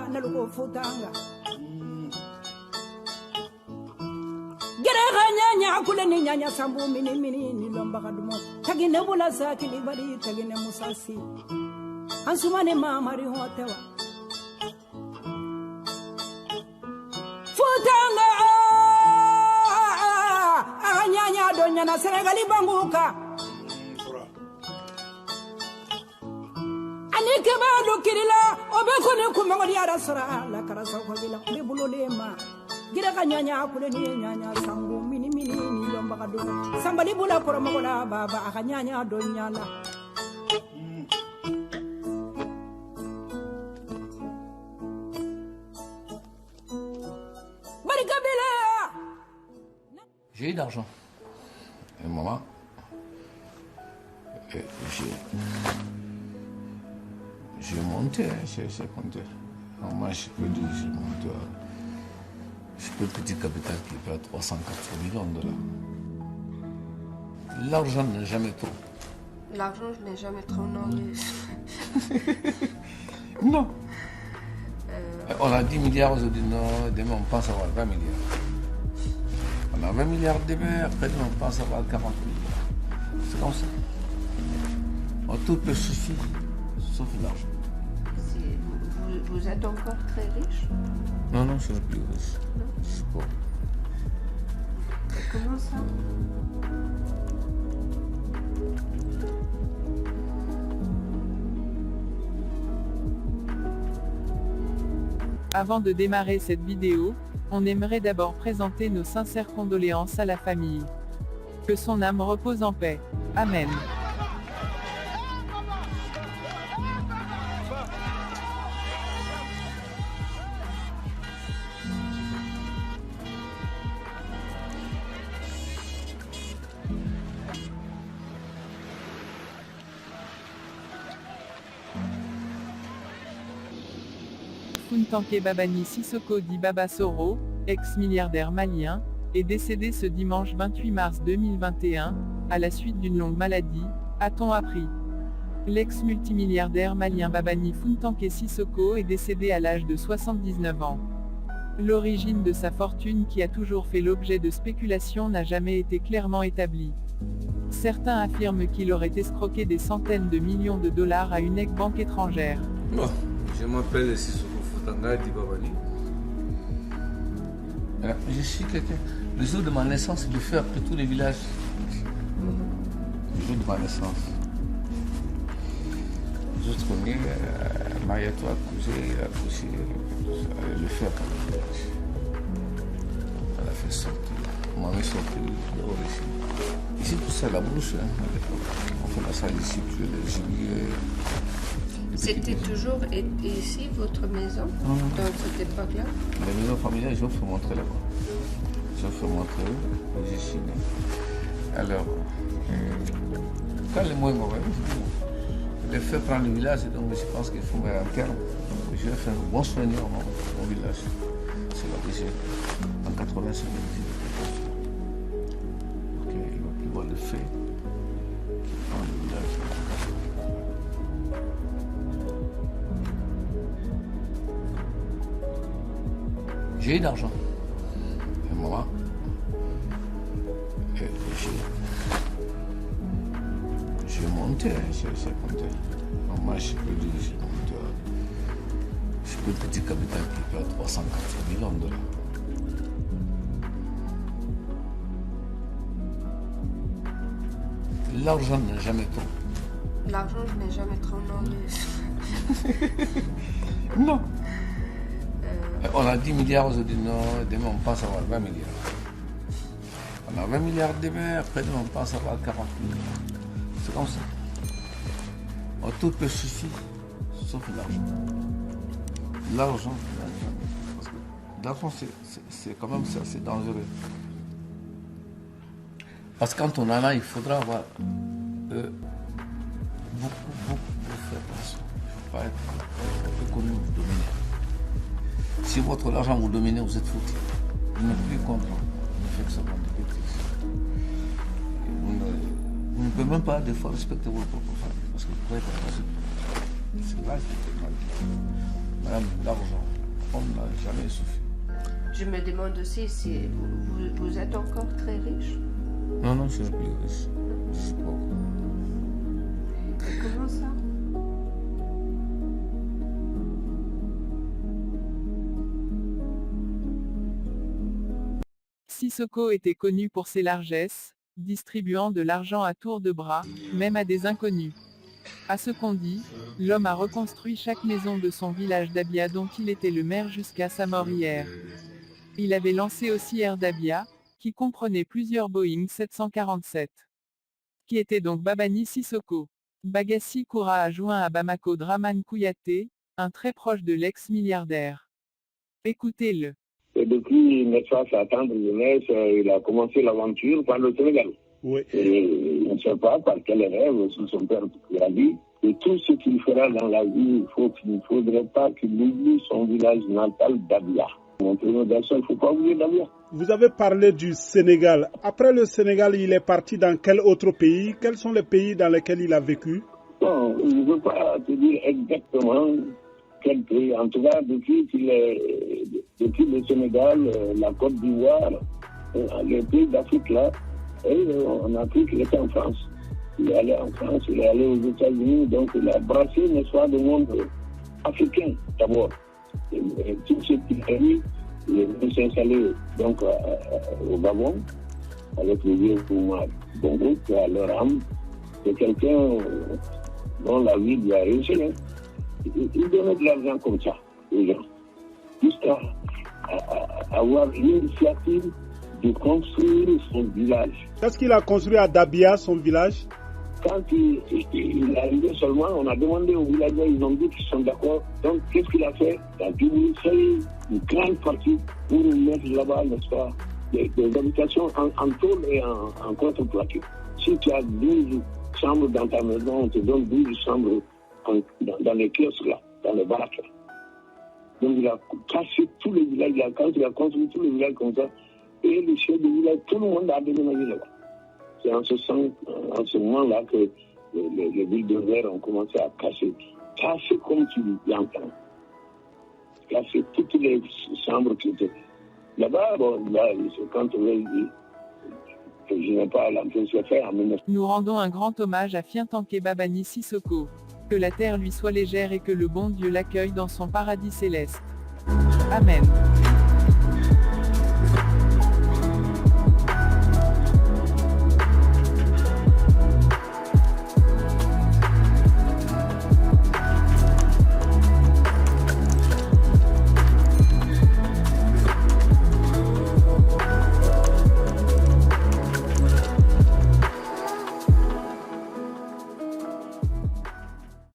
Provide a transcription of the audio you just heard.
nalugo futanga Gerega nyanya kule ni nyanya sambu mini lomba kadumo tagine bula sakili bari tagine musasi Ansumane mamari hotewa Futanga nyanya donya na Senegali banguka Anike bado kirila obeko ne kumangori arasara la karasa ko bila bibulolema Gerega nyanya kule ni nyanya sambu mini lomba kadumo sambali bula koromogola baba akanyanya donya la J'ai eu d'argent. Et maman, j'ai monté, j'ai compté. Moi, je peux dire, j'ai monté. Je peux petit capital qui peut à 380 millions de dollars. L'argent n'est jamais trop. L'argent n'est jamais trop, non. Non. On a 10 milliards aujourd'hui, non, demain on pense avoir 20 milliards. On a 20 milliards demain, après on pense avoir 40 milliards. C'est comme ça. Tout peut suffire, sauf l'argent. Vous êtes encore très riche? Non, je suis plus riche. Non. Je suis pauvre. Comment ça? Avant de démarrer cette vidéo, on aimerait d'abord présenter nos sincères condoléances à la famille. Que son âme repose en paix. Amen. Funtanke Babani Sissoko dit Baba Soro, ex-milliardaire malien, est décédé ce dimanche 28 mars 2021, à la suite d'une longue maladie, a-t-on appris. L'ex-multimilliardaire malien Babani Funtanke Sissoko est décédé à l'âge de 79 ans. L'origine de sa fortune qui a toujours fait l'objet de spéculations n'a jamais été clairement établie. Certains affirment qu'il aurait escroqué des centaines de millions de dollars à une banque étrangère. Bon, je m'appelle Sissoko Futanga Di Babani. Je suis quelqu'un. Le jour de ma naissance, je fais après tous les villages. Le jour de ma naissance. Je connais Mariato a couché, le fait après le village. Elle a fait sortir. On m'a mis sorti dehors ici. Ici, tout ça, la bouche. On fait la salle ici, puis le gibier. C'était toujours ici, votre maison, dans cette époque-là? La maison familiale, je vais vous montrer là-bas. Je vais vous montrer où je suis né. Alors, quand les mots m'ont le fait prendre le village, donc je pense qu'il faut mettre un terme. Je vais faire un bon souvenir au village. C'est là que j'ai, en 85, il va plus voir le fait. Prendre le village. J'ai eu d'argent. Et moi, j'ai monté, j'ai compté. Moi, je peux dire, j'ai monté. Je peux petit capital qui peut à 380 millions de dollars. L'argent n'est jamais trop. L'argent n'est jamais trop, non. Non. On a 10 milliards aujourd'hui, non, demain on pense avoir 20 milliards. On a 20 milliards demain, après demain on pense avoir 40 milliards. C'est comme ça. Tout peut suffire, sauf l'argent. L'argent, parce que l'argent c'est quand même ça, c'est dangereux. Parce que quand on en a, il faudra avoir beaucoup faire attention. Il ne faut pas être économique, vous dominer. Si votre argent vous domine, vous êtes foutu. Vous n'êtes plus content. Vous faites que ça prend des bêtises. Vous ne pouvez même pas des fois respecter votre propre famille. Parce que vous pouvez être possible. C'est là qu'il fait mal. Madame, l'argent. on n'a jamais suffi. Je me demande aussi si vous êtes encore très riche. Non, non, je suis plus riche. Je suis pauvre. Et comment ça? Sissoko était connu pour ses largesses, distribuant de l'argent à tour de bras, même à des inconnus. À ce qu'on dit, l'homme a reconstruit chaque maison de son village d'Abia dont il était le maire jusqu'à sa mort hier. Il avait lancé aussi Air d'Abia, qui comprenait plusieurs Boeing 747. Qui était donc Babani Sissoko. Bagassi Koura a joint à Bamako Dramane Kouyaté, un très proche de l'ex-milliardaire. Écoutez-le. Et depuis sa tendre jeunesse, il a commencé l'aventure par le Sénégal. Oui. Et je ne sais pas par quel rêve, c'est son père qui a dit. Et tout ce qu'il fera dans la vie, il ne faudrait pas qu'il oublie son village natal d'Abia. Mon premier garçon, il ne faut pas oublier d'Abia. Vous avez parlé du Sénégal. Après le Sénégal, il est parti dans quel autre pays? Quels sont les pays dans lesquels il a vécu? Bon, je ne veux pas te dire exactement quel pays. En tout cas, depuis le Sénégal, la Côte d'Ivoire, les pays d'Afrique là, et en Afrique, il était en France. Il est allé en France, il est allé aux États-Unis, donc il a brassé, n'est-ce pas, le monde africain d'abord. Et tout ce qu'il a eu, il est venu s'installer donc au Gabon avec le vieux Koumar Bongo, qui a leur âme. C'est quelqu'un dont la vie lui a réussi. Il donnait de l'argent comme ça aux gens, jusqu'à avoir l'initiative de construire son village. Qu'est-ce qu'il a construit à Dabia, son village? Quand il est arrivé seulement, on a demandé aux villageois, ils ont dit qu'ils sont d'accord. Donc, qu'est-ce qu'il a fait? Il a diminué une grande partie pour mettre là-bas, n'est-ce pas, des habitations en tôle et en contreplaqué. Si tu as 12 chambres dans ta maison, on te donne 12 chambres dans les kiosques là, dans les baraques. Donc, il a cassé tous les villages là. Quand il a construit tous les villages comme ça, et les chefs de village, tout le monde a déménagé là-bas. C'est en ce moment-là que les villes de verre ont commencé à casser comme tu l'entends. Casser toutes les chambres qui étaient là-bas. Bon, là, quand on veut dire que je n'ai pas l'impression de faire en 1900. Nous rendons un grand hommage à Fiantanké Babani Sissoko. Que la terre lui soit légère et que le bon Dieu l'accueille dans son paradis céleste. Amen.